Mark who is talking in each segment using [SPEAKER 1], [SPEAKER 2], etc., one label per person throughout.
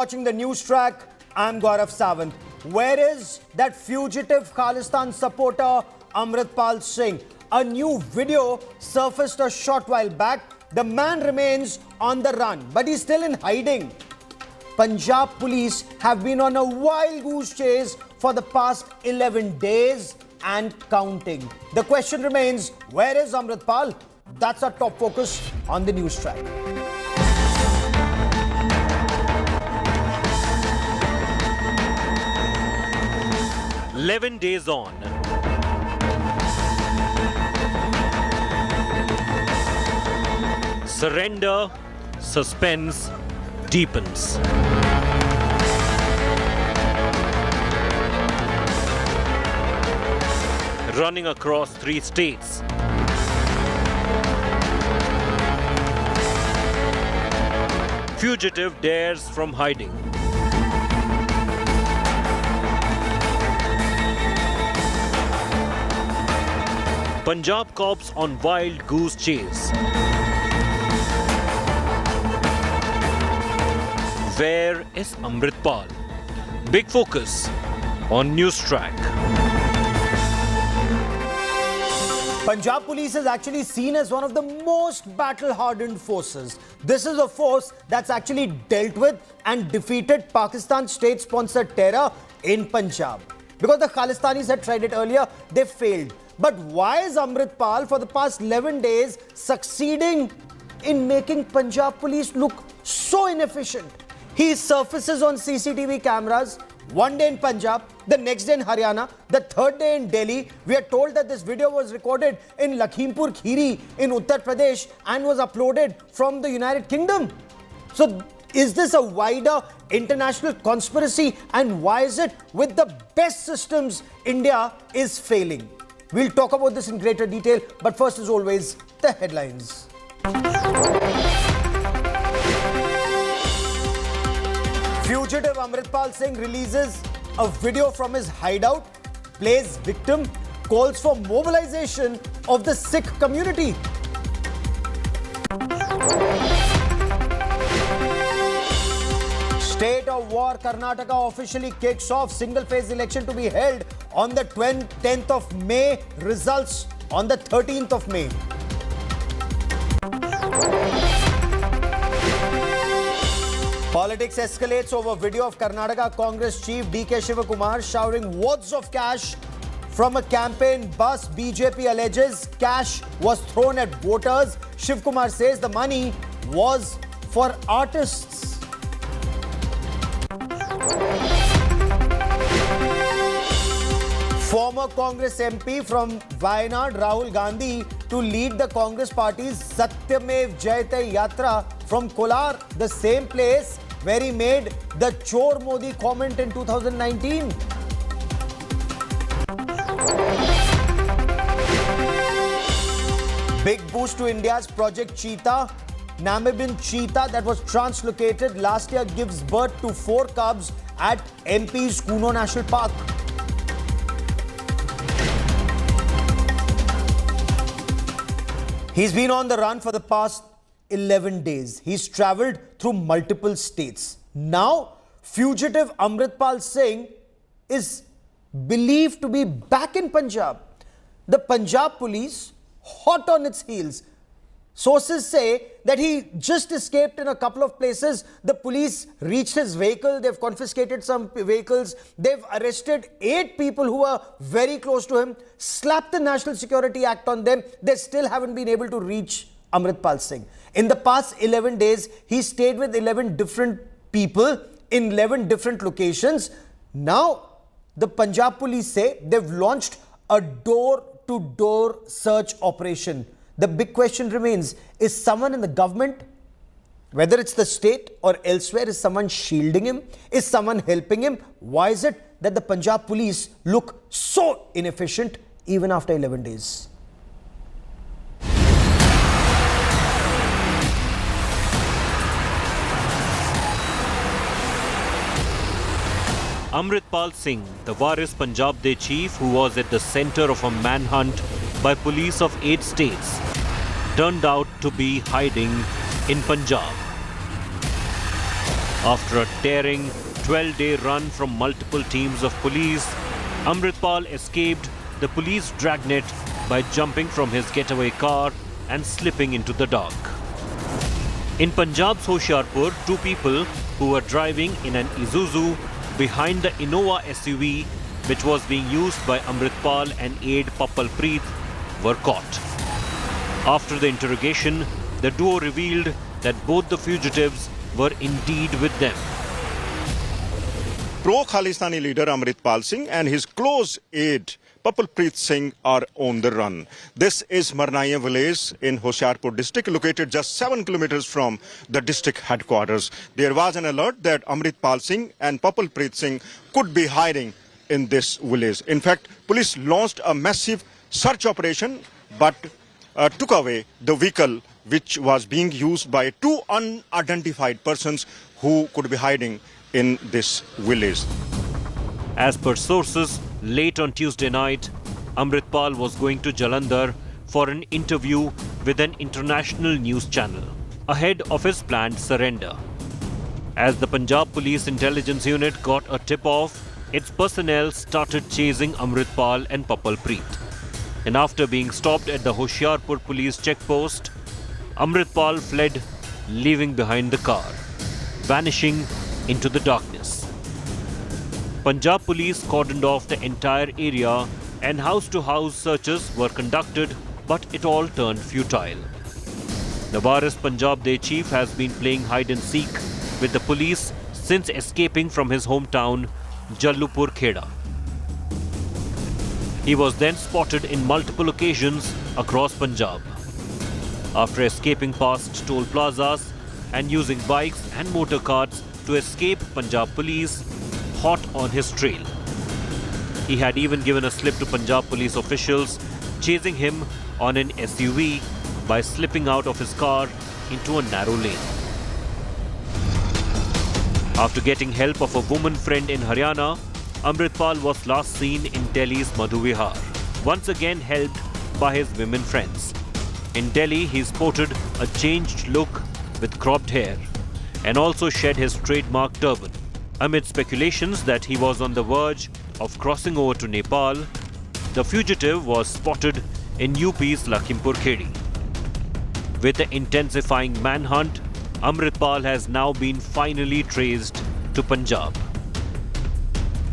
[SPEAKER 1] Watching the news track, I'm Gaurav Sawant. Where is that fugitive Khalistan supporter Amritpal Singh? A new video surfaced a short while back. The man remains on the run, but he's still in hiding. Punjab police have been on a wild goose chase for the past 11 days and counting. The question remains, where is Amritpal? That's our top focus on the news track.
[SPEAKER 2] "11 days on. Surrender, suspense deepens. Running across 3 states. Fugitive dares from hiding. Punjab cops on wild goose chase. Where is Amritpal? Big focus on News Track.
[SPEAKER 1] Punjab police is actually seen as one of the most battle-hardened forces. This is a force that's actually dealt with and defeated Pakistan's state-sponsored terror in Punjab. Because the Khalistanis had tried it earlier, they failed. But why is Amritpal for the past 11 days succeeding in making Punjab police look so inefficient? He surfaces on CCTV cameras, one day in Punjab, the next day in Haryana, the third day in Delhi. We are told that this video was recorded in Lakhimpur Kheri in Uttar Pradesh and was uploaded from the United Kingdom. So is this a wider international conspiracy, and why is it with the best systems India is failing? We'll talk about this in greater detail, but first, as always, the headlines. Fugitive Amritpal Singh releases a video from his hideout, plays victim, calls for mobilization of the Sikh community. State of war, Karnataka officially kicks off. Single-phase election to be held on the 10th of May. Results on the 13th of May. Politics escalates over video of Karnataka Congress chief D.K. Shivakumar showering wads of cash from a campaign bus. BJP alleges cash was thrown at voters. Shivakumar says the money was for artists. Former Congress MP from Wayanad, Rahul Gandhi, to lead the Congress party's Satyamev Jayate Yatra from Kolar, the same place where he made the Chor Modi comment in 2019. Big boost to India's Project Cheetah. Namibian cheetah that was translocated last year gives birth to 4 cubs at MP's Kuno National Park. He's been on the run for the past 11 days. He's travelled through multiple states. Now, fugitive Amritpal Singh is believed to be back in Punjab. The Punjab police, hot on its heels. Sources say that he just escaped in a couple of places. The police reached his vehicle. They've confiscated some vehicles. They've arrested 8 people who were very close to him, slapped the National Security Act on them. They still haven't been able to reach Amritpal Singh. In the past 11 days, he stayed with 11 different people in 11 different locations. Now, the Punjab police say they've launched a door-to-door search operation. The big question remains, is someone in the government, whether it's the state or elsewhere, is someone shielding him? Is someone helping him? Why is it that the Punjab police look so inefficient even after 11 days?
[SPEAKER 2] Amritpal Singh, the Waris Punjab De chief who was at the center of a manhunt by police of 8 states, turned out to be hiding in Punjab. After a daring 12-day run from multiple teams of police, Amritpal escaped the police dragnet by jumping from his getaway car and slipping into the dark. In Punjab's Hoshiarpur, two people who were driving in an Isuzu behind the Innova SUV which was being used by Amritpal and aide Pappal Preet were caught. After the interrogation, the duo revealed that both the fugitives were indeed with them.
[SPEAKER 3] Pro-Khalistani leader Amritpal Singh and his close aide Pappal Preet Singh are on the run. This is Marnaiya village in Hoshiarpur district, located just 7 kilometers from the district headquarters. There was an alert that Amritpal Singh and Pappal Preet Singh could be hiding in this village. In fact, police launched a massive search operation but took away the vehicle which was being used by two unidentified persons who could be hiding in this village.
[SPEAKER 2] As per sources, late on Tuesday night, Amritpal was going to Jalandhar for an interview with an international news channel ahead of his planned surrender. As the Punjab Police Intelligence Unit got a tip-off, its personnel started chasing Amritpal and Pappal Preet. And after being stopped at the Hoshiarpur police checkpost, Amritpal fled, leaving behind the car, vanishing into the darkness. Punjab police cordoned off the entire area and house-to-house searches were conducted, but it all turned futile. The Waris Punjab Day chief has been playing hide-and-seek with the police since escaping from his hometown, Jallupur Kheda. He was then spotted in multiple occasions across Punjab. After escaping past toll plazas and using bikes and motor carts to escape Punjab police, hot on his trail. He had even given a slip to Punjab police officials, chasing him on an SUV by slipping out of his car into a narrow lane. After getting help of a woman friend in Haryana, Amritpal was last seen in Delhi's Madhu Vihar, once again helped by his women friends. In Delhi, he sported a changed look with cropped hair and also shed his trademark turban. Amid speculations that he was on the verge of crossing over to Nepal, the fugitive was spotted in UP's Lakhimpur Khedi. With the intensifying manhunt, Amritpal has now been finally traced to Punjab.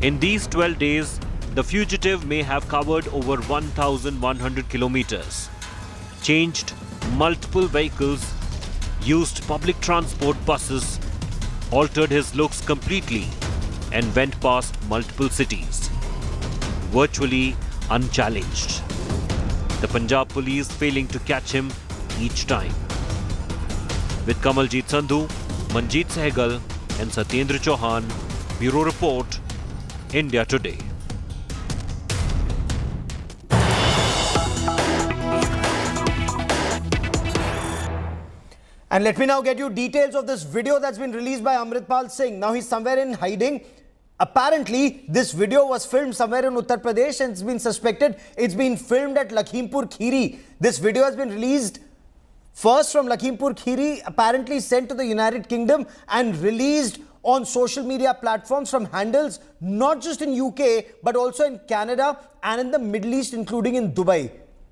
[SPEAKER 2] In these 12 days, the fugitive may have covered over 1,100 kilometers, changed multiple vehicles, used public transport buses, altered his looks completely, and went past multiple cities, virtually unchallenged. The Punjab police failing to catch him each time. With Kamaljit Sandhu, Manjeet Sehgal, and Satyendra Chauhan, Bureau Report, India Today.
[SPEAKER 1] And let me now get you details of this video that's been released by Amritpal Singh. Now he's somewhere in hiding. Apparently, this video was filmed somewhere in Uttar Pradesh and it's been suspected it's been filmed at Lakhimpur Kheri. This video has been released first from Lakhimpur Kheri, apparently sent to the United Kingdom and released on social media platforms from handles not just in UK but also in Canada and in the Middle East, including in Dubai.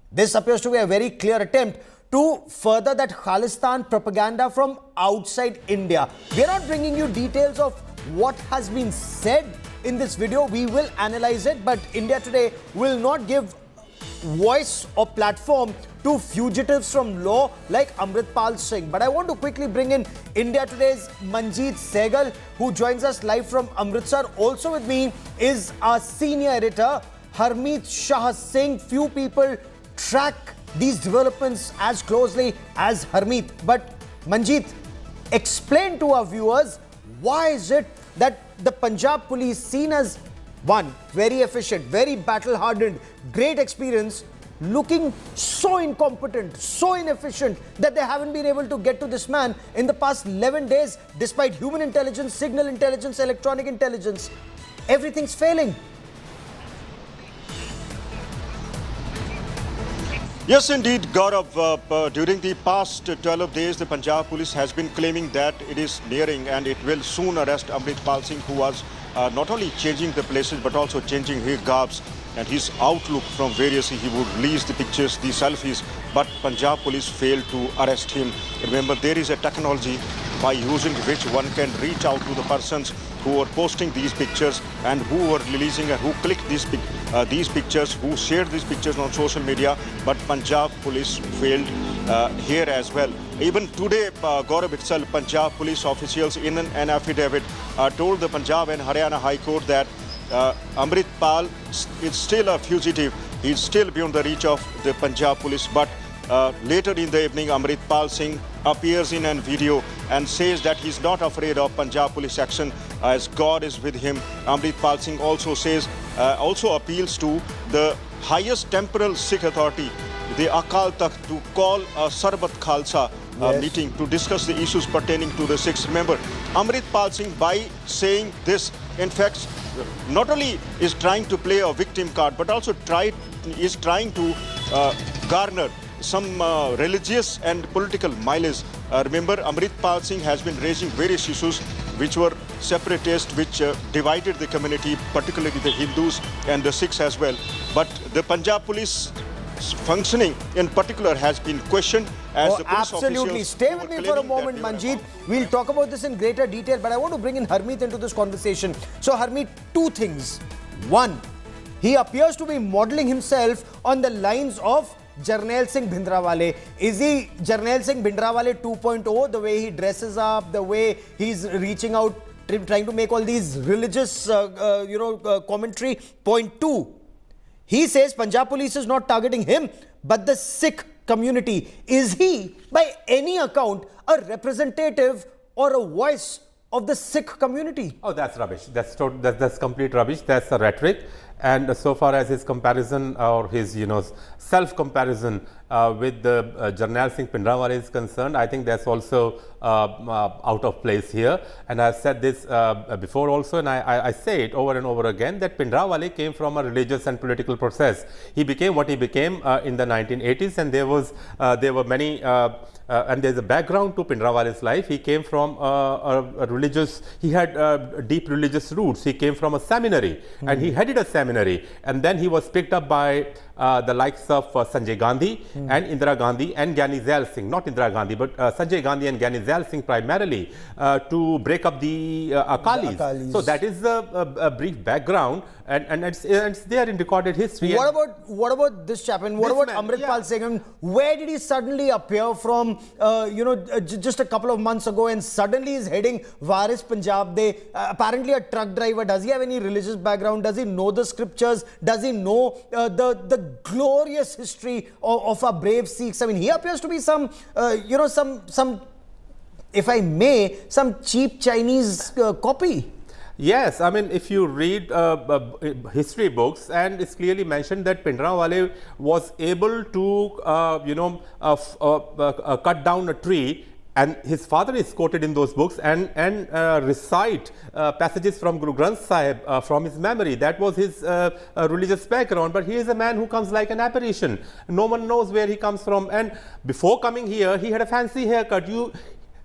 [SPEAKER 1] This appears to be a very clear attempt to further that Khalistan propaganda from outside India. We are not bringing you details of what has been said in this video. We will analyze it, but India Today will not give voice or platform to fugitives from law like Amritpal Singh. But I want to quickly bring in India Today's Manjeet Sehgal, who joins us live from Amritsar. Also with me is our senior editor, Harmeet Shah Singh. Few people track these developments as closely as Harmeet. But Manjeet, explain to our viewers, why is it that the Punjab police, seen as one, very efficient, very battle-hardened, great experience, looking so incompetent, so inefficient that they haven't been able to get to this man in the past 11 days, despite human intelligence, signal intelligence, electronic intelligence? Everything's failing.
[SPEAKER 3] Yes, indeed, Gaurav. During the past 12 days, the Punjab police has been claiming that it is nearing and it will soon arrest Amritpal Singh, who was not only changing the places but also changing his garbs and his outlook from various. He would release the pictures, the selfies, but Punjab police failed to arrest him. Remember, there is a technology by using which one can reach out to the persons who are posting these pictures and who were releasing and who clicked these pictures, who shared these pictures on social media. But Punjab police failed here as well. Even today, Gaurav itself, Punjab police officials in an affidavit told the Punjab and Haryana High Court that Amritpal is still a fugitive. He's still beyond the reach of the Punjab police. But later in the evening, Amritpal Singh appears in a video and says that he's not afraid of Punjab police action as God is with him. Amritpal Singh also says, also appeals to the highest temporal Sikh authority, the Akal Takht, to call a Sarbat Khalsa meeting to discuss the issues pertaining to the Sikhs. Remember, Amritpal Singh, by saying this, in fact, not only is trying to play a victim card, but also is trying to garner some religious and political mileage. Remember, Amritpal Singh has been raising various issues which were separatist, which divided the community, particularly the Hindus and the Sikhs as well. But the Punjab police functioning in particular has been questioned as the police
[SPEAKER 1] absolutely.
[SPEAKER 3] officials.
[SPEAKER 1] Stay with me for a moment, Manjeet. We'll talk about this in greater detail, but I want to bring in Harmeet into this conversation. So, Harmeet, two things. One, he appears to be modeling himself on the lines of Jarnail Singh Bhindrawale. Is he Jarnail Singh Bhindrawale 2.0? The way he dresses up, the way he's reaching out, trying to make all these religious, commentary. Point two, he says Punjab police is not targeting him, but the Sikh community. Is he, by any account, a representative or a voice of the Sikh community?
[SPEAKER 4] Oh, that's rubbish. That's complete rubbish. That's a rhetoric. And so far as his comparison or his, self-comparison with the Jarnail Singh Bhindrawale is concerned, I think that's also out of place here. And I've said this before also, and I say it over and over again, that Bhindrawale came from a religious and political process. He became what he became in the 1980s, and there were many, and there's a background to Bhindrawale's life. He came from a religious, he had deep religious roots. He came from a seminary, and he headed a seminary, and then he was picked up by the likes of Sanjay Gandhi and Indira Gandhi and Gyani Zail Singh, not Indira Gandhi, but Sanjay Gandhi and Gyani Zail Singh primarily to break up the Akalis. So that is a brief background, and it's there in recorded history.
[SPEAKER 1] What about this chap? And what about Amritpal Singh? I mean, where did he suddenly appear from? Just a couple of months ago, and suddenly is heading Waris Punjab Day. Apparently a truck driver. Does he have any religious background? Does he know the scriptures? Does he know the glorious history of our brave Sikhs? I mean, he appears to be some, if I may, some cheap Chinese copy.
[SPEAKER 4] Yes, I mean, if you read history books, and it's clearly mentioned that Bhindrawale was able to, cut down a tree, and his father is quoted in those books and recite passages from Guru Granth Sahib from his memory. That was his religious background. But he is a man who comes like an apparition. No one knows where he comes from. And before coming here, he had a fancy haircut.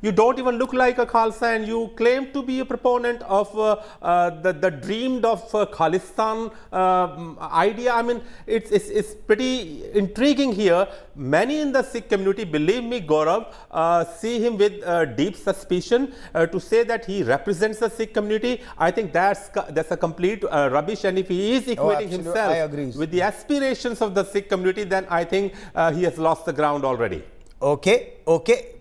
[SPEAKER 4] You don't even look like a Khalsa, and you claim to be a proponent of the dreamed of Khalistan idea. I mean, it's pretty intriguing here. Many in the Sikh community, believe me, Gaurav, see him with deep suspicion. To say that he represents the Sikh community, I think that's a complete rubbish. And if he is equating himself with the aspirations of the Sikh community, then I think he has lost the ground already.
[SPEAKER 1] Okay,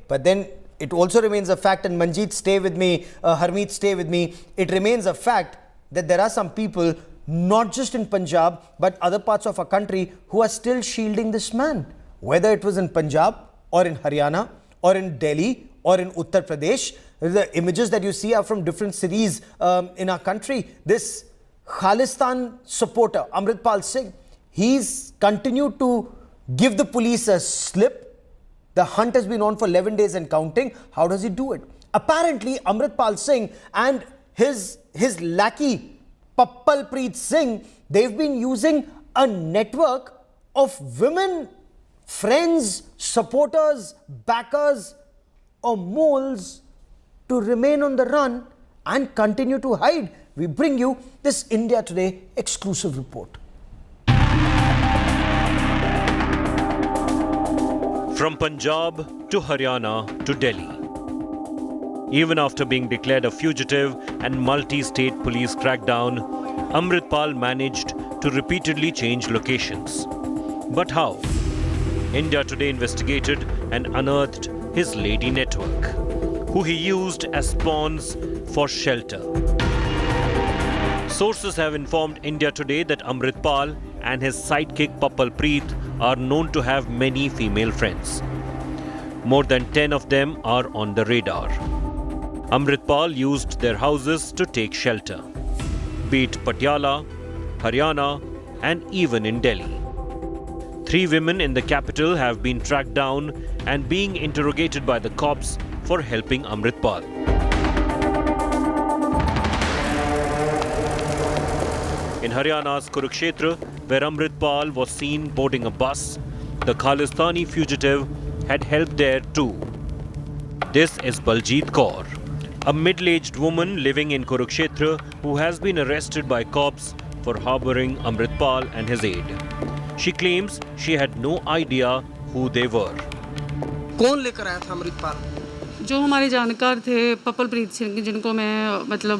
[SPEAKER 1] but then it also remains a fact, and Manjeet, stay with me, Harmeet, stay with me. It remains a fact that there are some people, not just in Punjab, but other parts of our country, who are still shielding this man. Whether it was in Punjab, or in Haryana, or in Delhi, or in Uttar Pradesh. The images that you see are from different cities in our country. This Khalistan supporter, Amritpal Singh, he's continued to give the police a slip. The hunt has been on for 11 days and counting. How does he do it? Apparently, Amritpal Singh and his lackey, Pappalpreet Singh, they've been using a network of women friends, supporters, backers, or moles to remain on the run and continue to hide? We bring you this India Today exclusive report.
[SPEAKER 2] From Punjab to Haryana to Delhi. Even after being declared a fugitive and multi-state police crackdown, Amritpal managed to repeatedly change locations. But how? India Today investigated and unearthed his lady network, who he used as pawns for shelter. Sources have informed India Today that Amritpal and his sidekick Papal Preet are known to have many female friends. More than 10 of them are on the radar. Amritpal used their houses to take shelter, be it Patiala, Haryana, and even in Delhi. 3 women in the capital have been tracked down and being interrogated by the cops for helping Amritpal. In Haryana's Kurukshetra, where Amritpal was seen boarding a bus, the Khalistani fugitive had helped there too. This is Baljeet Kaur, a middle-aged woman living in Kurukshetra who has been arrested by cops for harboring Amritpal and his aide. She claims she had no idea who they were.
[SPEAKER 5] कौन लेकर आया था अमृतपाल?
[SPEAKER 6] जो हमारे जानकार थे purple Preet Singh, जिनको मैं मतलब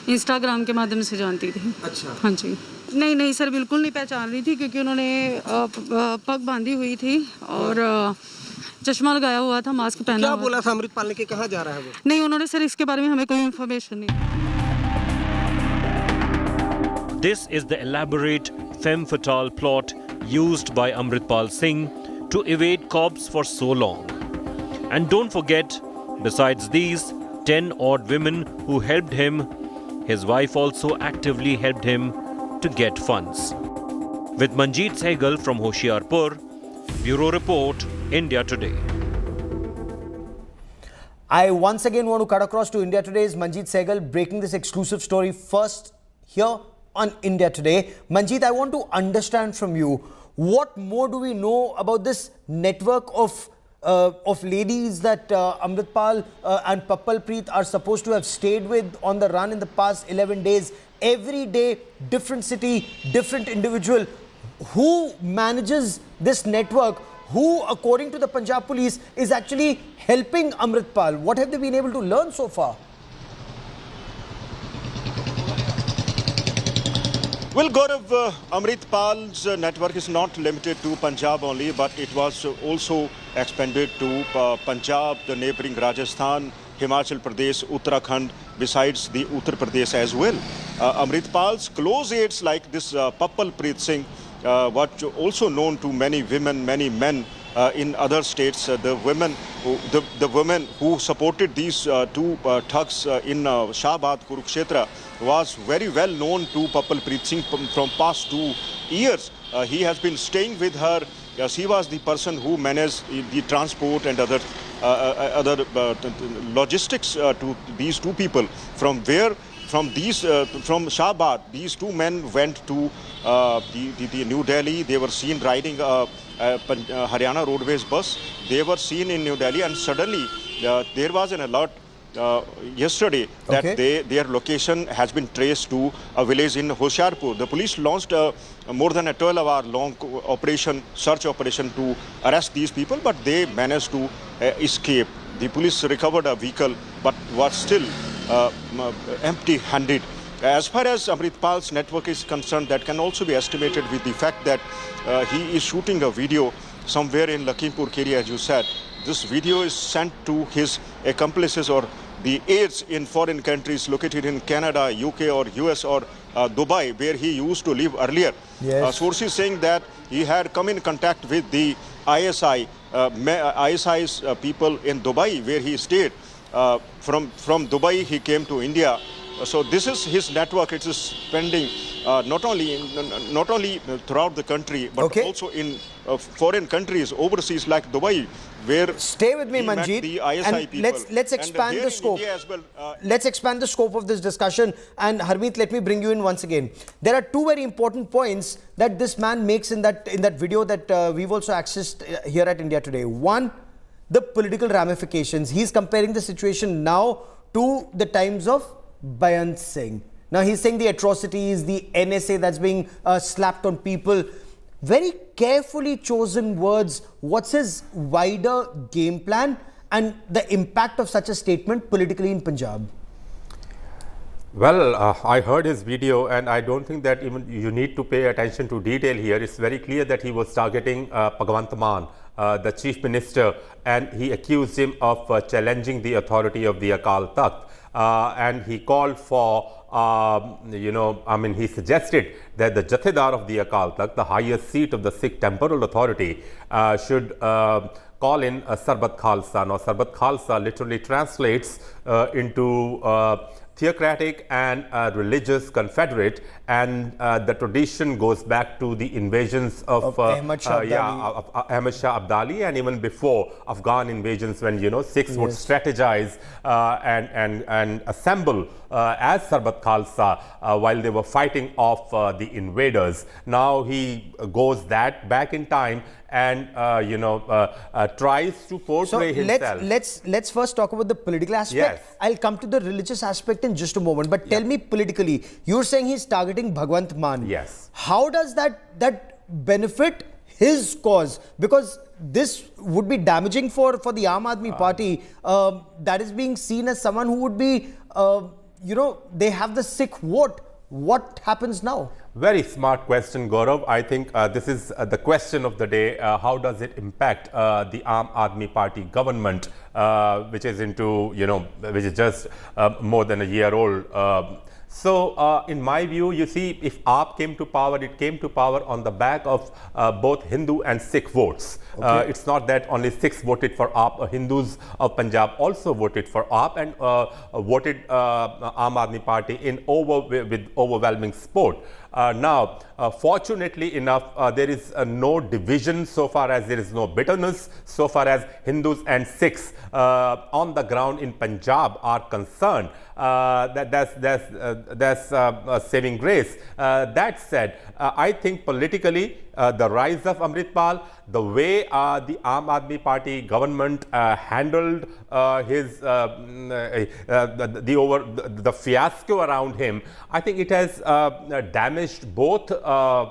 [SPEAKER 6] इंस्टाग्राम के माध्यम से जानती थी।
[SPEAKER 5] अच्छा।
[SPEAKER 6] हाँ जी। नहीं सर, बिल्कुल नहीं पहचान रही थी क्योंकि उन्होंने पग बांधी हुई थी और चश्मा लगाया हुआ था, मास्क पहना
[SPEAKER 5] क्या
[SPEAKER 6] हुआ।
[SPEAKER 5] बोला था अमृतपाल ने कि कहाँ जा रहा है वो?
[SPEAKER 6] नहीं, उन्होंने सर इसके बारे में हमें कोई इन्फॉर्मेशन नहीं।
[SPEAKER 2] This is the elaborate femme fatale plot used by Amritpal Singh to evade cops for so long. And don't forget, besides these 10 odd women who helped him, his wife also actively helped him to get funds. With Manjeet Sehgal from Hoshiarpur, Bureau Report, India Today.
[SPEAKER 1] I once again want to cut across to India Today's Manjeet Sehgal, breaking this exclusive story first here on India Today. Manjeet, I want to understand from you, what more do we know about this network of ladies that Amritpal and Papal Preet are supposed to have stayed with on the run in the past 11 days? Every day, different city, different individual. Who manages this network? Who, according to the Punjab police, is actually helping Amritpal? What have they been able to learn so far?
[SPEAKER 3] Well, Gaurav, Amritpal's network is not limited to Punjab only, but it was also expanded to Punjab, the neighboring Rajasthan, Himachal Pradesh, Uttarakhand, besides the Uttar Pradesh as well. Amritpal's close aides like this Papal Preet Singh, what also known to many women, many men in other states, the women who supported these two thugs in Shahbad, Kurukshetra, was very well known to Papal Preet Singh from past 2 years. He has been staying with her. She was the person who managed the transport and other logistics to these two people. From Shahbad, these two men went to the New Delhi. They were seen riding a Haryana Roadways bus. They were seen in New Delhi, and suddenly there was an alert yesterday that their location has been traced to a village in Hoshiarpur. The police launched more than a 12-hour-long search operation to arrest these people, but they managed to escape. The police recovered a vehicle, but was still empty-handed. As far as Amritpal's network is concerned, that can also be estimated with the fact that he is shooting a video somewhere in Lakhimpur Kheri, as you said. This video is sent to his accomplices or the aides in foreign countries located in Canada, UK or US or Dubai, where he used to live earlier.
[SPEAKER 1] Yes.
[SPEAKER 3] Sources saying that he had come in contact with the ISI's people in Dubai, where he stayed. From Dubai, he came to India. So this is his network. It is spending not only throughout the country, but also in foreign countries, overseas like Dubai. where
[SPEAKER 1] Stay with me,
[SPEAKER 3] he met
[SPEAKER 1] Manjeet,
[SPEAKER 3] the ISI
[SPEAKER 1] and
[SPEAKER 3] people.
[SPEAKER 1] let's
[SPEAKER 3] And
[SPEAKER 1] expand
[SPEAKER 3] here
[SPEAKER 1] the
[SPEAKER 3] in
[SPEAKER 1] scope.
[SPEAKER 3] India as well,
[SPEAKER 1] Let's expand the scope of this discussion. And Harmeet, let me bring you in once again. There are two very important points that this man makes in that video that we've also accessed here at India Today. One, the political ramifications. He's comparing the situation now to the times of Bayant Singh. Now he's saying the atrocities, the NSA that's being slapped on people. Very carefully chosen words. What's his wider game plan and the impact of such a statement politically in Punjab?
[SPEAKER 4] Well, I heard his video, and I don't think that even you need to pay attention to detail here. It's very clear that he was targeting Bhagwant Mann, the chief minister, and he accused him of challenging the authority of the Akal Takht. And he called for, he suggested that the Jathedar of the Akal Takht, the highest seat of the Sikh temporal authority, should call in Sarbat Khalsa. Now, Sarbat Khalsa literally translates into theocratic and religious confederate, and the tradition goes back to the invasions of
[SPEAKER 1] Ahmad Shah Abdali.
[SPEAKER 4] Ahmad Shah Abdali, and even before Afghan invasions, when Sikhs would strategize and assemble as Sarbat Khalsa while they were fighting off the invaders. Now he goes that back in time and tries to portray himself.
[SPEAKER 1] Let's first talk about the political aspect.
[SPEAKER 4] Yes.
[SPEAKER 1] I'll come to the religious aspect in just a moment. But tell me politically, you're saying he's targeting Bhagwant Mann.
[SPEAKER 4] Yes.
[SPEAKER 1] How does that benefit his cause? Because this would be damaging for the Aam Aadmi Party, that is being seen as someone who would be, they have the Sikh vote. What happens now?
[SPEAKER 4] Very smart question, Gaurav. I think this is the question of the day. How does it impact the Aam Aadmi Party government, which is which is just more than a year old? So, in my view, you see, if AAP came to power, it came to power on the back of both Hindu and Sikh votes. Okay. It's not that only Sikhs voted for AAP. Hindus of Punjab also voted for AAP and voted Aam Aadmi Party with overwhelming support. Now, fortunately enough, there is no division so far as there is no bitterness so far as Hindus and Sikhs on the ground in Punjab are concerned. That's saving grace. That said, I think politically, the rise of Amritpal, the way the Aam Aadmi Party government handled the fiasco around him, I think it has damaged both the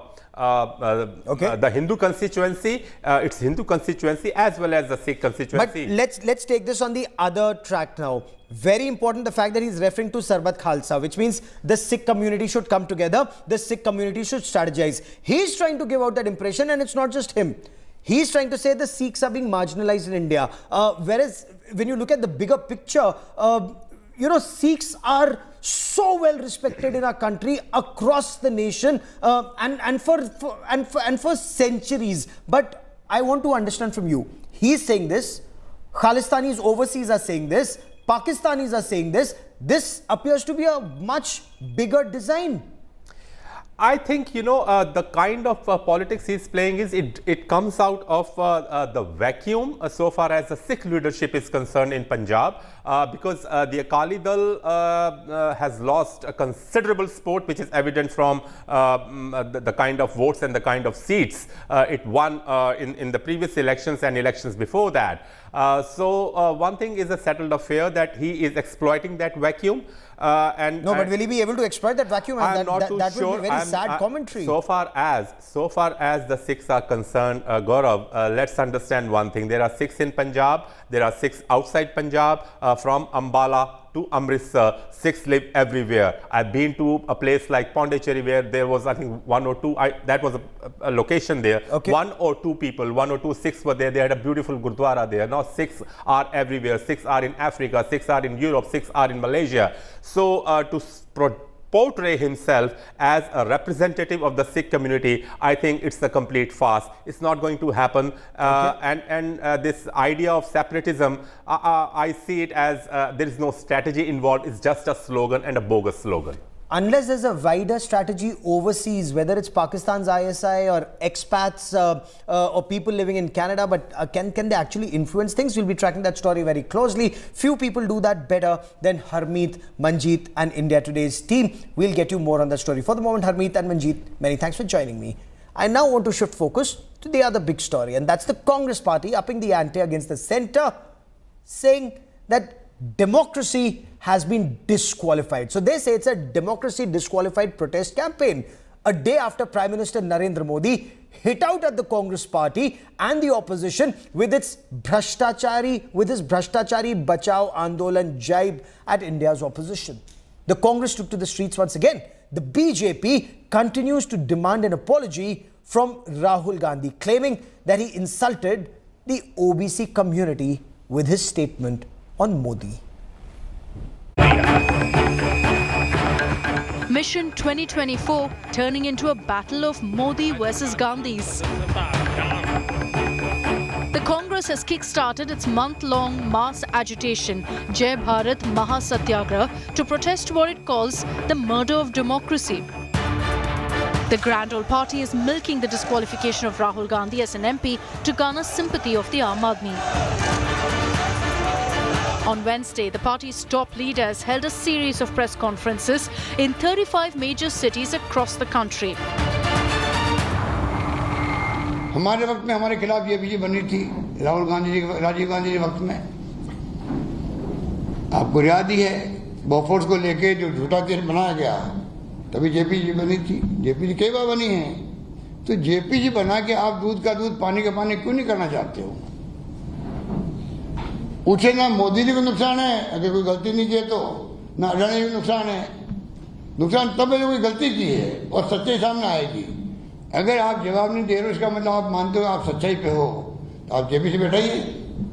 [SPEAKER 4] Hindu constituency, its Hindu constituency, as well as the Sikh constituency.
[SPEAKER 1] But let's take this on the other track now. Very important, the fact that he's referring to Sarbat Khalsa, which means the Sikh community should come together, the Sikh community should strategize. He's trying to give out that impression, and it's not just him. He's trying to say the Sikhs are being marginalized in India. Whereas when you look at the bigger picture, Sikhs are so well respected in our country, across the nation, and for centuries. But I want to understand from you. He's saying this. Khalistanis overseas are saying this. Pakistanis are saying this. This appears to be a much bigger design.
[SPEAKER 4] I think, the kind of politics he's playing is it comes out of the vacuum so far as the Sikh leadership is concerned in Punjab, because the Akali Dal has lost a considerable support, which is evident from the kind of votes and the kind of seats it won in the previous elections and elections before that. So one thing is a settled affair that he is exploiting that vacuum. But will he be able to exploit that vacuum?
[SPEAKER 1] That would be very sad commentary.
[SPEAKER 4] So far as the Sikhs are concerned, Gaurav, let's understand one thing. There are Sikhs in Punjab. There are Sikhs outside Punjab, from Ambala to Amritsar. Sikhs live everywhere. I've been to a place like Pondicherry where there was, I think, one or two, that was a location there. Okay. One or two Sikhs were there. They had a beautiful Gurdwara there. Now Sikhs are everywhere. Sikhs are in Africa. Sikhs are in Europe. Sikhs are in Malaysia. So to portray himself as a representative of the Sikh community, I think it's a complete farce. It's not going to happen. Okay. And this idea of separatism, I see it as there is no strategy involved. It's just a slogan and a bogus slogan.
[SPEAKER 1] unless there's a wider strategy overseas, whether it's Pakistan's ISI or expats or people living in Canada, but can they actually influence things? We'll be tracking that story very closely. Few people do that better than Harmeet, Manjeet and India Today's team. We'll get you more on that story. For the moment, Harmeet and Manjeet, many thanks for joining me. I now want to shift focus to the other big story, and that's the Congress party upping the ante against the centre, saying that democracy has been disqualified. So they say it's a democracy disqualified protest campaign. A day after Prime Minister Narendra Modi hit out at the Congress party and the opposition with his Bhrashtachari Bachao Andolan jibe at India's opposition. The Congress took to the streets once again. The BJP continues to demand an apology from Rahul Gandhi, claiming that he insulted the OBC community with his statement on Modi.
[SPEAKER 7] Mission 2024 turning into a battle of Modi versus Gandhis. The Congress has kick-started its month-long mass agitation, Jai Bharat Maha Satyagraha, to protest what it calls the murder of democracy. The Grand Old Party is milking the disqualification of Rahul Gandhi as an MP to garner sympathy of the Aam Aadmi. On Wednesday, the party's top leaders held a series of press conferences in 35 major cities across the country.
[SPEAKER 8] हमारे वक्त में हमारे खिलाफ ये भी बनी थी राहुल गांधी जी राजीव गांधी जी वक्त में आपको याद ही है बोफोर्स को लेके जो झूठा केस बनाया गया तभी जेपी जी बनी थी जेपी जी कई बार बनी है तो जेपी जी बना के आप दूध का दूध पानी का पानी क्यों नहीं करना चाहते हो पूछे ना मोदी जी को नुकसान है अगर कोई गलती नहीं की तो ना अडानी को नुकसान है नुकसान तब है कोई गलती की है और सच्चाई सामने आएगी अगर आप जवाब नहीं दे रहे उसका मतलब आप मानते हो आप सच्चाई पे हो तो आप जेपी से बैठाइए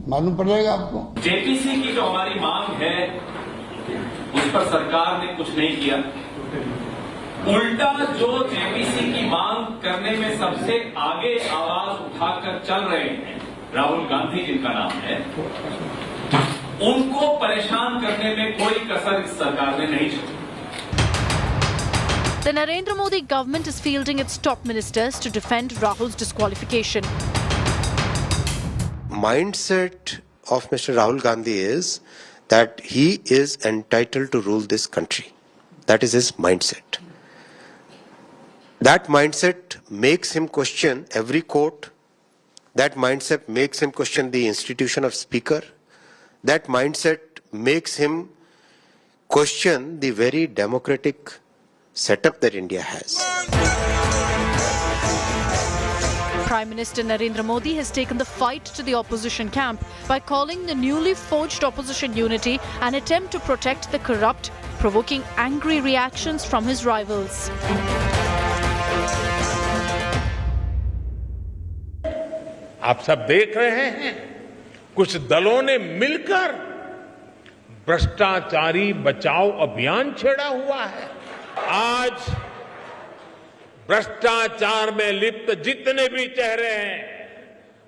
[SPEAKER 8] मालूम पड़ जाएगा आपको
[SPEAKER 9] जेपीसी की जो हमारी मांग है उस पर सरकार ने कुछ नहीं किया उल्टा जो जेपीसी की मांग करने में सबसे आगे आवाज उठाकर चल रहे हैं राहुल गांधी जिनका नाम है उनको परेशान करने में कोई कसर इस सरकार ने नहीं छोड़ी
[SPEAKER 7] The Narendra Modi government is fielding its top ministers to defend Rahul's disqualification.
[SPEAKER 10] Mindset of Mr. Rahul Gandhi is that he is entitled to rule this country. That is his mindset. That mindset makes him question every court. That mindset makes him question the institution of speaker. That mindset makes him question the very democratic setup that India has.
[SPEAKER 7] Prime Minister Narendra Modi has taken the fight to the opposition camp by calling the newly forged opposition unity an attempt to protect the corrupt, provoking angry reactions from his rivals.
[SPEAKER 11] आप सब देख रहे हैं कुछ दलों ने मिलकर भ्रष्टाचारी बचाओ अभियान छेड़ा हुआ है आज भ्रष्टाचार में लिप्त जितने भी चेहरे हैं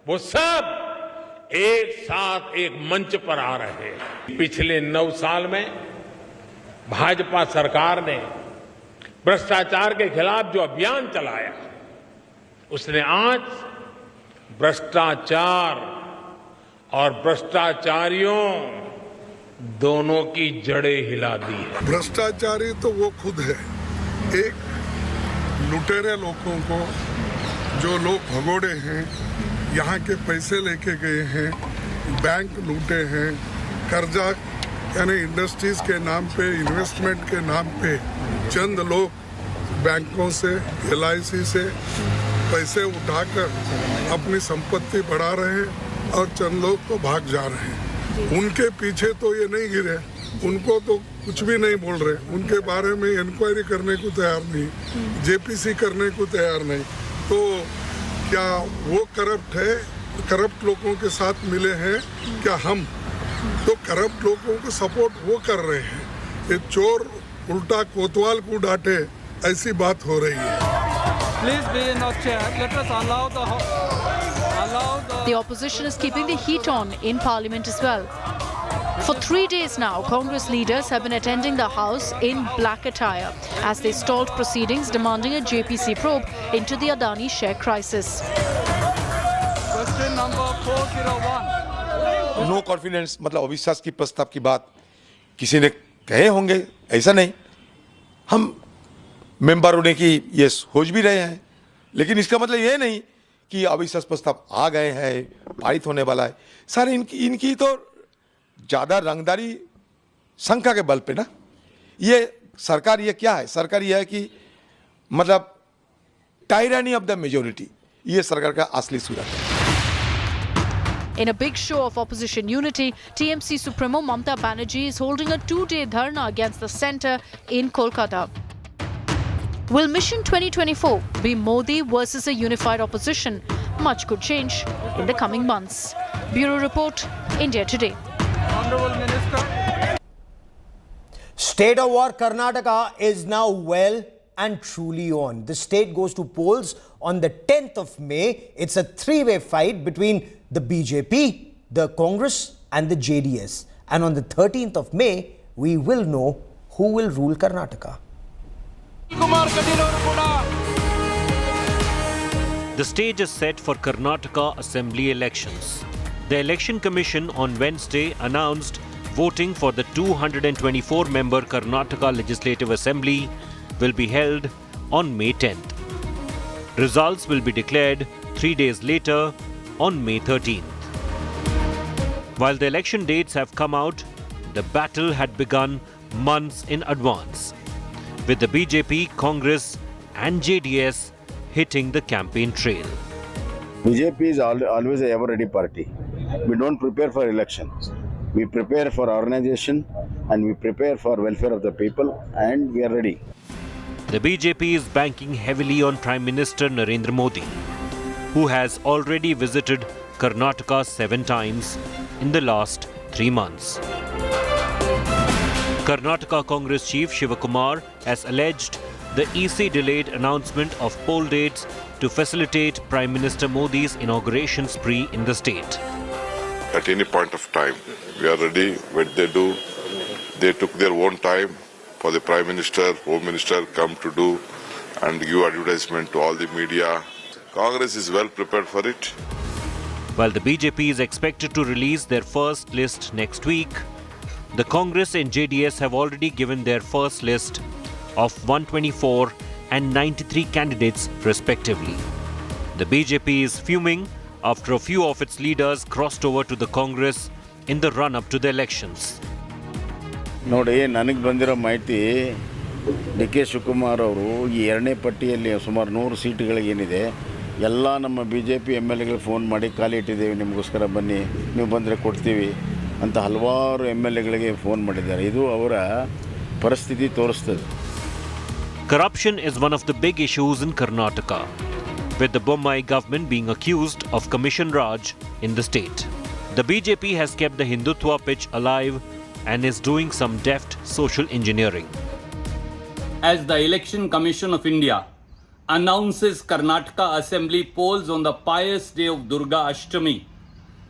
[SPEAKER 11] वो सब एक साथ एक मंच पर आ रहे हैं पिछले 9 साल में भाजपा सरकार ने भ्रष्टाचार के खिलाफ जो अभियान चलाया उसने आज भ्रष्टाचार और भ्रष्टाचारियों दोनों की जड़ें हिला दी है
[SPEAKER 12] भ्रष्टाचारी तो वो खुद है एक लुटेरे लोगों को जो लोग भगोड़े हैं यहाँ के पैसे लेके गए हैं बैंक लूटे हैं कर्जा यानी इंडस्ट्रीज के नाम पे इन्वेस्टमेंट के नाम पे चंद लोग बैंकों से LIC से पैसे उठाकर अपनी संपत्ति बढ़ा रहे हैं और चंद लोग तो भाग जा रहे हैं उनके पीछे तो ये नहीं गिरे उनको तो कुछ भी नहीं बोल रहे उनके बारे में इंक्वायरी करने को तैयार नहीं जेपीसी करने को तैयार नहीं तो क्या वो करप्ट है करप्ट लोगों के साथ मिले हैं क्या हम तो करप्ट लोगों को सपोर्ट वो कर रहे हैं ये चोर उल्टा कोतवाल को डांटे ऐसी बात हो रही है
[SPEAKER 7] The opposition is keeping the heat on in Parliament as well. For 3 days now, Congress leaders have been attending the House in black attire as they stalled proceedings demanding a JPC probe into the Adani share crisis.
[SPEAKER 5] Question number 401.
[SPEAKER 13] No confidence मतलब अविश्वास की प्रस्ताव की बात किसी ने कहे होंगे, ऐसा नहीं। हम मेंबरों ने की ये सोच भी रहे हैं, लेकिन इसका मतलब ये नहीं कि अविश्वास प्रस्ताव आ गए हैं, पारित होने वाला है। सारे इनकी तो ज़्यादा रंगदारी शंका के बल पे ना, ये सरकार ये क्या है? सरकार ये है कि मतलब टायरानी ऑफ द मेजोरिटी, ये सरकार का असली सूरत है।
[SPEAKER 7] In a big show of opposition unity, TMC Supremo Mamta Banerjee is holding a 2-day dharna against the centre in Kolkata. Will Mission 2024 be Modi versus a unified opposition? Much could change in the coming months. Bureau Report, India Today.
[SPEAKER 5] Honorable Minister.
[SPEAKER 1] State of war Karnataka is now well and truly on. The state goes to polls on the 10th of May. It's a three-way fight between the BJP, the Congress and the JDS. And on the 13th of May, we will know who will rule Karnataka.
[SPEAKER 2] The stage is set for Karnataka Assembly elections. The Election Commission on Wednesday announced voting for the 224-member Karnataka Legislative Assembly will be held on May 10th. Results will be declared 3 days later on May 13th. While the election dates have come out, the battle had begun months in advance, with the BJP, Congress and JDS hitting the campaign trail.
[SPEAKER 14] BJP is always a ever-ready party. We don't prepare for elections. We prepare for organization and we prepare for welfare of the people, and we are ready.
[SPEAKER 2] The BJP is banking heavily on Prime Minister Narendra Modi, who has already visited Karnataka 7 times in the last 3 months. Karnataka Congress Chief Shivakumar has alleged the EC delayed announcement of poll dates to facilitate Prime Minister Modi's inauguration spree in the state.
[SPEAKER 12] At any point of time, we are ready. What they do, they took their own time for the Prime Minister, Home Minister come to do and give advertisement to all the media. Congress is well prepared for it.
[SPEAKER 2] While the BJP is expected to release their first list next week, the Congress and JDS have already given their first list of 124 and 93 candidates respectively. The BJP is fuming after a few of its leaders crossed over to the Congress in the run-up to the elections.
[SPEAKER 14] ನೋಡಿ, ನನಗೆ ಬಂದಿರೋ ಮಾಹಿತಿ DK Shivakumar ಅವರು ಈ ಎರಡನೇ ಪಟ್ಟಿಯಲ್ಲಿ ಸುಮಾರು 100 ಸೀಟುಗಳಿಗೇನಿದೆ ಎಲ್ಲ ನಮ್ಮ BJP MLAಗಳಿಗೆ ಫೋನ್ ಮಾಡಿ ಖಾಲಿ ಇಟ್ಟಿದ್ದೇವೆ, ನಿಮಗೋಸ್ಕರ ಬನ್ನಿ, ನೀವು ಬಂದರೆ ಕೊಡ್ತೀವಿ ಅಂತ ಹಲವಾರು MLAಗಳಿಗೆ ಫೋನ್ ಮಾಡಿದ್ದಾರೆ. ಇದು ಅವರ ಪರಿಸ್ಥಿತಿ ತೋರಿಸ್ತದೆ.
[SPEAKER 2] Corruption is one of the big issues in Karnataka, with the Bommai government being accused of Commission Raj in the state. The BJP has kept the Hindutva pitch alive and is doing some deft social engineering.
[SPEAKER 9] As the Election Commission of India announces Karnataka Assembly polls on the pious day of Durga Ashtami,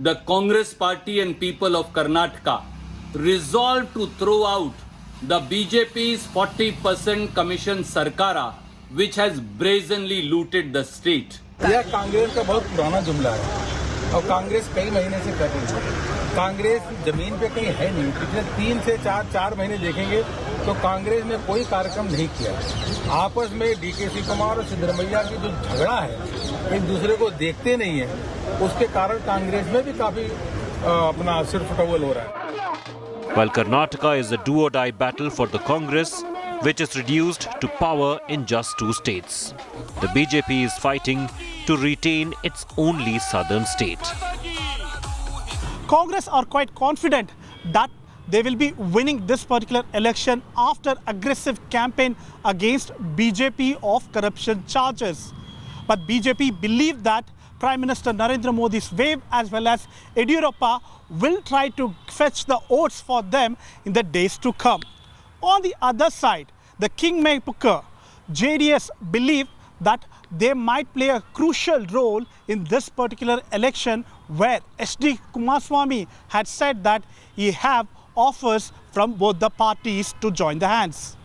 [SPEAKER 9] the Congress Party and people of Karnataka resolved to throw out the BJP's 40% Commission Sarkara, which has brazenly looted the state.
[SPEAKER 5] यह कांग्रेस का बहुत पुराना जुमला है और कांग्रेस कई महीने से कर रही है. कांग्रेस जमीन पे कहीं है नहीं. पिछले 3 से 4 महीने देखेंगे तो कांग्रेस ने कोई कार्यक्रम नहीं किया. आपस में DK शिवकुमार और सिद्धरमैया की जो झगड़ा है, एक दूसरे को देखते नहीं है, उसके कारण कांग्रेस में भी काफी अपना सिर फटौल हो रहा है.
[SPEAKER 2] While Karnataka is a do-or-die battle for the Congress, which is reduced to power in just 2 states, the BJP is fighting to retain its only southern state.
[SPEAKER 15] Congress are quite confident that they will be winning this particular election after aggressive campaign against BJP of corruption charges. But BJP believe that Prime Minister Narendra Modi's wave as well as Yediyurappa will try to fetch the votes for them in the days to come. On the other side, the Kingmaker JDS believe that they might play a crucial role in this particular election, where SD Kumaraswamy had said that he have offers from both the parties to join the hands.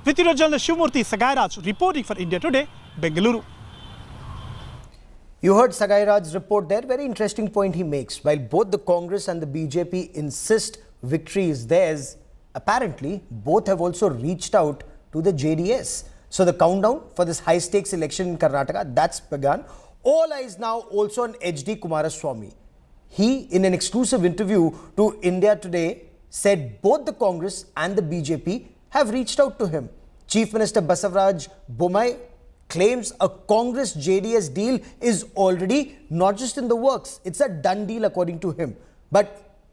[SPEAKER 15] With your journalist Shivmurthy Sagairaj reporting for India Today, Bengaluru.
[SPEAKER 1] You heard Sagairaj's report there. Very interesting point he makes. While both the Congress and the BJP insist victory is theirs, apparently both have also reached out to the JDS. So the countdown for this high-stakes election in Karnataka, that's begun. All eyes now also on HD Kumaraswamy. He, in an exclusive interview to India Today, said both the Congress and the BJP have reached out to him. Chief Minister Basavaraj Bommai claims a Congress JDS deal is already not just in the works, it's a done deal according to him. But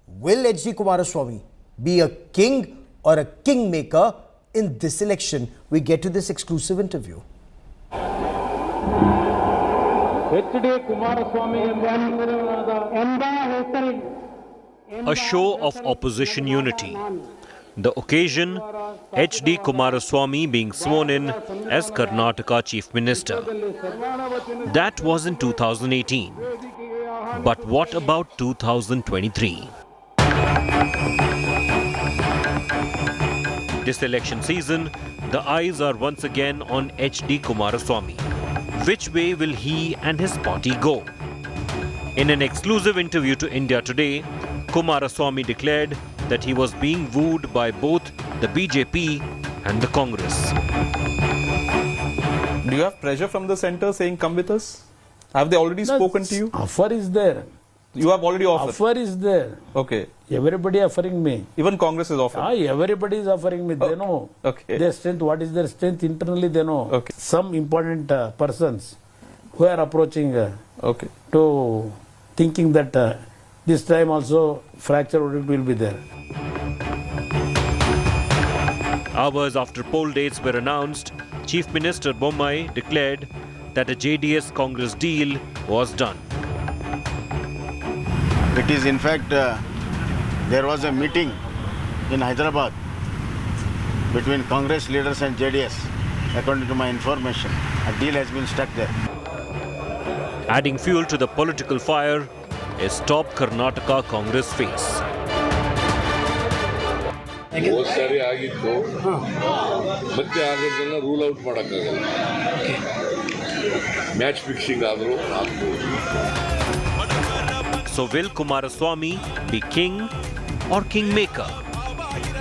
[SPEAKER 1] will HD Kumaraswamy be a king or a kingmaker in this election? We get to this exclusive interview.
[SPEAKER 2] A show of opposition unity. The occasion, HD Kumaraswamy being sworn in as Karnataka Chief Minister. That was in 2018. But what about 2023? This election season, the eyes are once again on HD Kumaraswamy. Which way will he and his party go? In an exclusive interview to India Today, Kumaraswamy declared that he was being wooed by both the BJP and the Congress.
[SPEAKER 16] Do you have pressure from the centre saying come with us? Have they already spoken to you?
[SPEAKER 5] Offer is there.
[SPEAKER 16] You have already offered?
[SPEAKER 5] Offer is there.
[SPEAKER 16] Okay.
[SPEAKER 5] Everybody offering me.
[SPEAKER 16] Even Congress is offering?
[SPEAKER 5] Everybody is offering me. They know their strength, what is their strength internally, they know.
[SPEAKER 16] Okay.
[SPEAKER 5] Some important persons who are approaching to thinking that this time also fracture will be there.
[SPEAKER 2] Hours after poll dates were announced, Chief Minister Bommai declared that a JDS Congress deal was done.
[SPEAKER 14] It is in fact, there was a meeting in Hyderabad between Congress leaders and JDS. According to my information, a deal has been struck there.
[SPEAKER 2] Adding fuel to the political fire is top Karnataka Congress face.
[SPEAKER 17] ಸಾರಿ ಆಗಿತ್ತು ಮತ್ತೆ ಆಗೋದನ್ನ rule out ಮಾಡೋಕ್ಕಾಗಲ್ಲ match fixing ಆದರೂ
[SPEAKER 2] So will Kumaraswamy be king or kingmaker?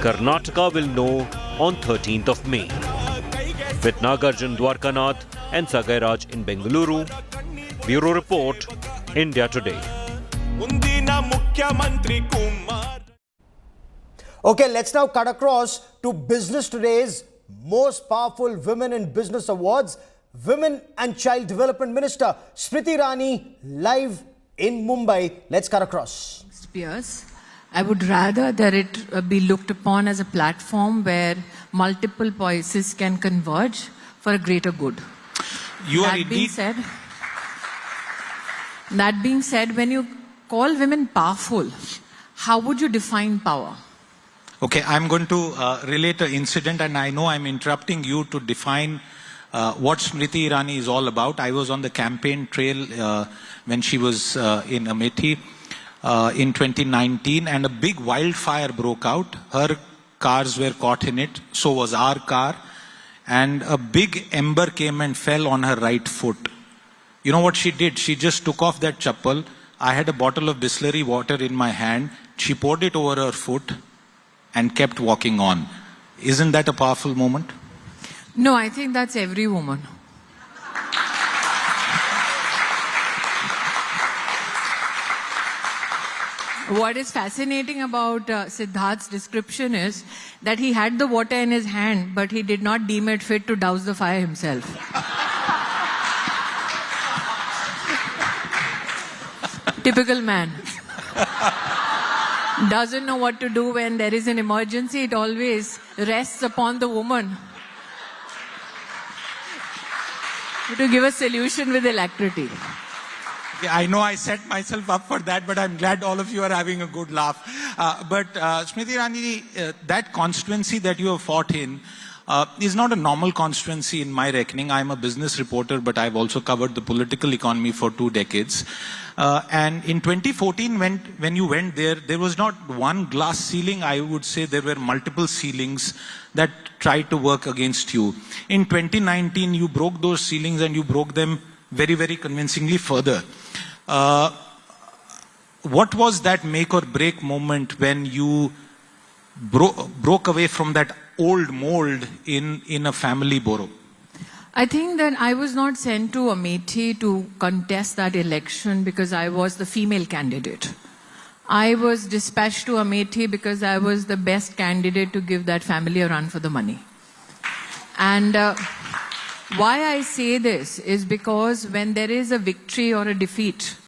[SPEAKER 2] Karnataka will know on 13th of May. With Nagarjun Dwarkanath and Sagairaj in Bengaluru, Bureau Report, India Today.
[SPEAKER 1] Okay, let's now cut across to Business Today's most powerful Women in Business Awards. Women and Child Development Minister Smriti Irani live in Mumbai. Let's cut across.
[SPEAKER 18] Spears. I would rather that it be looked upon as a platform where multiple voices can converge for a greater good. That being said, when you call women powerful, how would you define power?
[SPEAKER 19] Okay, I'm going to relate an incident, and I know I'm interrupting you to define what Smriti Irani is all about. I was on the campaign trail when she was in Amethi in 2019, and a big wildfire broke out. Her cars were caught in it, so was our car, and a big ember came and fell on her right foot. You know what she did? She just took off that chappal. I had a bottle of Bisleri water in my hand. She poured it over her foot and kept walking on. Isn't that a powerful moment?
[SPEAKER 18] No, I think that's every woman. What is fascinating about Siddharth's description is that he had the water in his hand, but he did not deem it fit to douse the fire himself. Typical man. Doesn't know what to do when there is an emergency. It always rests upon the woman to give a solution with alacrity.
[SPEAKER 19] I know I set myself up for that, but I'm glad all of you are having a good laugh. But Smriti Irani, that constituency that you have fought in, is not a normal constituency in my reckoning. I'm a business reporter, but I've also covered the political economy for 2 decades. And in 2014, when you went there, there was not one glass ceiling. I would say there were multiple ceilings that tried to work against you. In 2019, you broke those ceilings and you broke them very, very convincingly further. What was that make or break moment when you broke away from that old mold in a family borough?
[SPEAKER 18] I think that I was not sent to Amethi to contest that election because I was the female candidate. I was dispatched to Amethi because I was the best candidate to give that family a run for the money. And why I say this is because when there is a victory or a defeat,